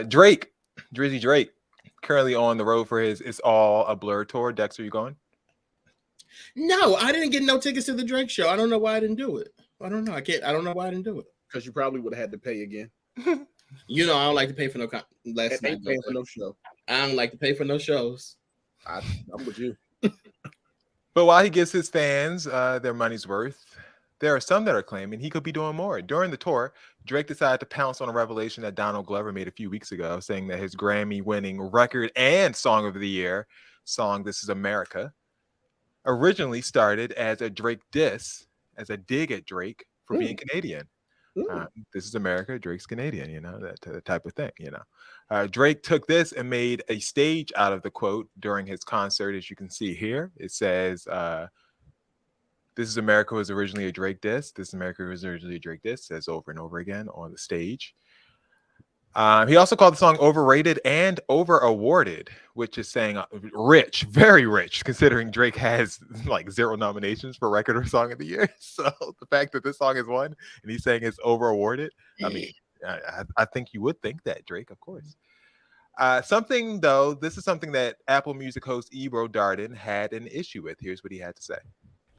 Drake, Drizzy Drake, currently on the road for his "It's All a Blur" tour. Dex, are you going? No, I didn't get no tickets to the Drake show. I don't know why I didn't do it. I don't know. I don't know why I didn't do it. Because you probably would have had to pay again. You know, I don't like to pay for no last night. Paying for no show. I don't like to pay for no shows. I'm with you. But while he gives his fans their money's worth, there are some that are claiming he could be doing more. During the tour, Drake decided to pounce on a revelation that Donald Glover made a few weeks ago, saying that his Grammy-winning record and Song of the Year song, "This Is America," originally started as a Drake diss, as a dig at Drake for being Canadian. This is America, Drake's Canadian, you know, that type of thing, you know. Drake took this and made a stage out of the quote during his concert. As you can see here, it says, "This is America" was originally a Drake diss. "This is America" was originally a Drake diss, says over and over again on the stage. He also called the song overrated and over awarded, which is saying rich, very rich, considering Drake has like 0 nominations for record or song of the year. So the fact that this song is won and he's saying it's over awarded, I mean, I think you would think that, Drake, of course. Something though, this is something that Apple Music host Ebro Darden had an issue with. Here's what he had to say.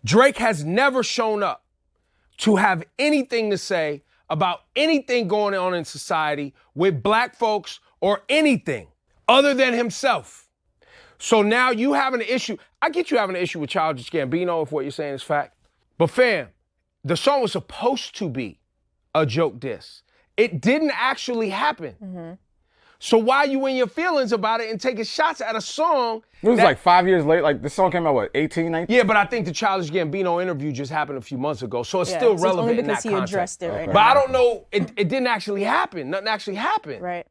Drake has never shown up to have anything to say about anything going on in society with black folks or anything other than himself. So now you have an issue. I get you having an issue with Childish Gambino if what you're saying is fact. But fam, the song was supposed to be a joke diss. It didn't actually happen. Mm-hmm. So why are you in your feelings about it and taking shots at a song? It was like 5 years late. Like this song came out, what, 18, 19? Yeah, but I think the Childish Gambino interview just happened a few months ago. So it's still relevant in that context. Only because he addressed it right now. But I don't know, it didn't actually happen. Nothing actually happened. Right.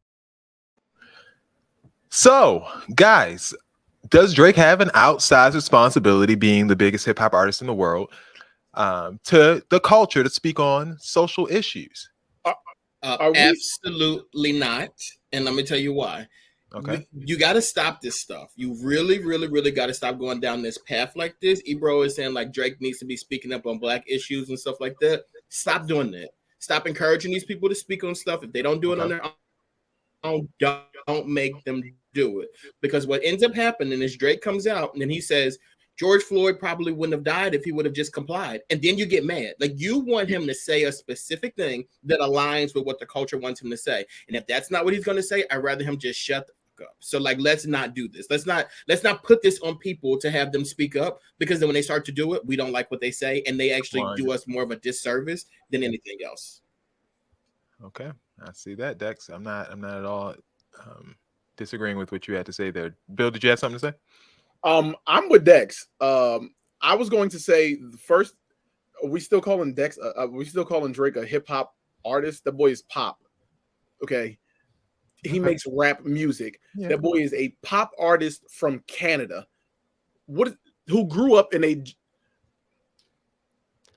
So, guys, does Drake have an outsized responsibility, being the biggest hip hop artist in the world, to the culture to speak on social issues? Absolutely not. And let me tell you why. Okay. You got to stop this stuff. You really, really, really got to stop going down this path like this. Ebro is saying like Drake needs to be speaking up on black issues and stuff like that. Stop doing that. Stop encouraging these people to speak on stuff. If they don't do it on their own, don't make them do it. Because what ends up happening is Drake comes out and then he says, George Floyd probably wouldn't have died if he would have just complied. And then you get mad. Like you want him to say a specific thing that aligns with what the culture wants him to say. And if that's not what he's going to say, I'd rather him just shut the fuck up. So like, let's not do this. Let's not put this on people to have them speak up, because then when they start to do it, we don't like what they say. And they actually do us more of a disservice than anything else. Okay. I see that, Dex. I'm not at all disagreeing with what you had to say there. Bill, did you have something to say? I'm with Dex. I was going to say first, are we still calling Dex? We still calling Drake a hip hop artist? That boy is pop. Okay, he makes rap music. Yeah. That boy is a pop artist from Canada. Who grew up in a?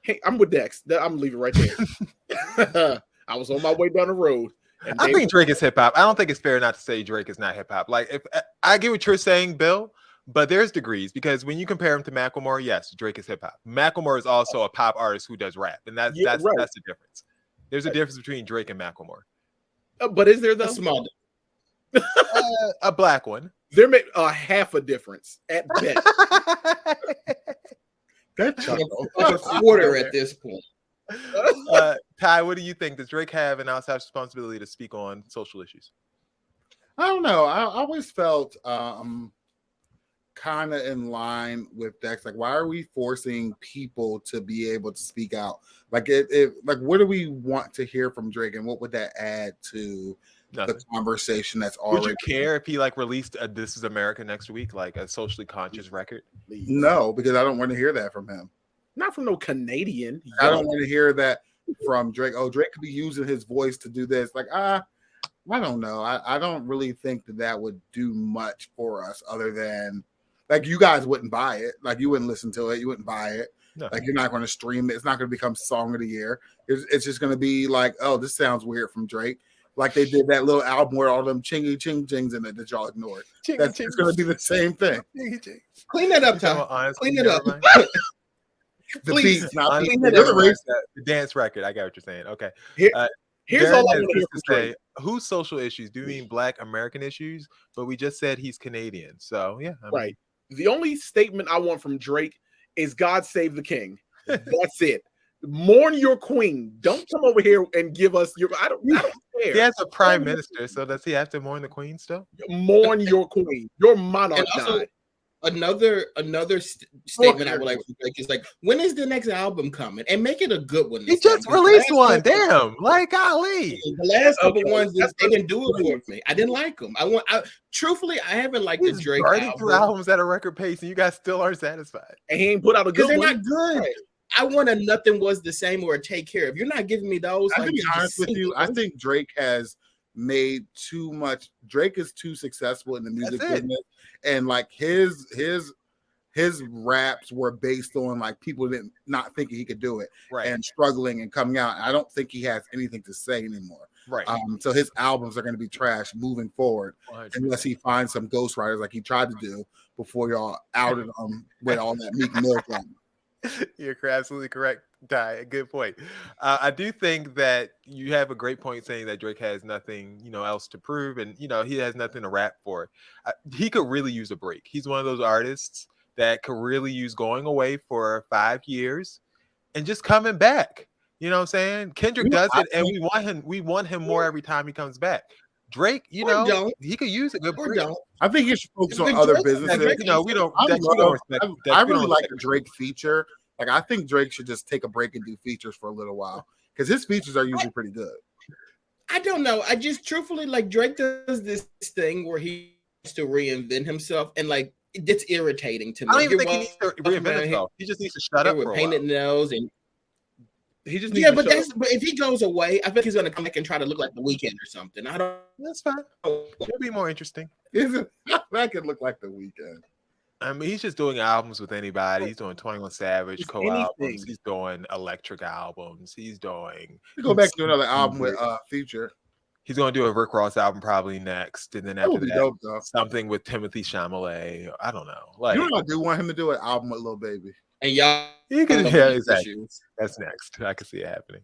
Hey, I'm with Dex. I'm leaving right there. I was on my way down the road. I think Drake is hip hop. I don't think it's fair not to say Drake is not hip hop. Like, if I get what you're saying, Bill. But there's degrees, because when you compare him to Macklemore, yes, Drake is hip hop. Macklemore is also a pop artist who does rap, and that's the difference. There's a difference between Drake and Macklemore. But is there a small a black one? There may half a difference at best. That's a quarter at this point. Ty, what do you think? Does Drake have an outside responsibility to speak on social issues? I don't know. I always felt kind of in line with Dex. Like, why are we forcing people to be able to speak out? Like, like, what do we want to hear from Drake, and what would that add to the conversation that's already? Would you care if he like released a "This Is America" next week, like a socially conscious record? No, because I don't want to hear that from him. Not from no Canadian. I don't want to hear that from Drake. Oh, Drake could be using his voice to do this. Like, I don't know. I don't really think that would do much for us, other than, like, you guys wouldn't buy it. Like, you wouldn't listen to it. You wouldn't buy it. No. Like, you're not going to stream it. It's not going to become Song of the Year. It's just going to be like, oh, this sounds weird from Drake. Like they did that little album where all them chingy ching chings in it that y'all ignored. It's going to be the same thing. Clean that up, Tom. Clean it up. The beat, not the dance record. I got what you're saying. Okay. Here's all I Darren want to hear has from to Drake. say, whose social issues? Do you mean Black American issues? But we just said he's Canadian, so yeah, I mean, Right. The only statement I want from Drake is "God save the king." That's it. Mourn your queen. Don't come over here and give us your. I don't care. He has a prime minister, so does he have to mourn the queen still? Mourn your queen. Your monarch And also, died. another statement I would like to make is like, when is the next album coming? And make it a good one. He this time, just 'cause the released last one. couple- Damn, like Ali. The last couple Okay, ones, that's they didn't do it for me. I didn't like them. Truthfully, I haven't liked the He's Drake burning through album albums at a record pace, and you guys still aren't satisfied. And he ain't put out a because good they're one. not good. Right. I want a Nothing Was the Same or a Take Care. If you're not giving me those, I like, to be just honest with sing you, it. I think Drake has made too much. Drake is too successful in the music That's it. business, and like his raps were based on like people didn't not thinking he could do it Right, and struggling and coming out. I don't think he has anything to say anymore. right. So his albums are going to be trash moving forward 100%. unless he finds some ghostwriters like he tried to do before y'all outed him with all that Meek Mill thing. You're absolutely correct, Ty. Good point. I do think that you have a great point saying that Drake has nothing, else to prove, and he has nothing to rap for. He could really use a break. He's one of those artists that could really use going away for 5 years and just coming back. You know what I'm saying? Kendrick does it, and we want him more every time he comes back. Drake, Or don't. he could use a good Or break. don't. I think he should focus But on other Drake- businesses. Drake- We don't. I, Dex, we love- don't respect. I- Dex, I we don't really like respect the Drake feature. Like I think Drake should just take a break and do features for a little while because his features are usually pretty good. I don't know. I just truthfully like Drake does this thing where he has to reinvent himself, and like it's irritating to me. I don't even Here think he needs to was reinvent around himself. He just needs to shut here up with for a painted while. nails and He just needs yeah, to but shut that's up. but if he goes away, I think he's gonna come back and try to look like The Weeknd or something. I don't That's fine. know. It'll be more interesting. That could look like The Weeknd. I mean, he's just doing albums with anybody. He's doing 21 Savage Just co-albums. anything. He's doing electric albums. He's doing. Go back to another album with Future. He's going to do a Rick Ross album probably next, and then That after would be that, dope though. something with Timothy Chalamet. I don't know. Like You know what I do want him to do an album with Lil Baby. And y'all he could, have yeah, these exactly. issues. That's next. I can see it happening.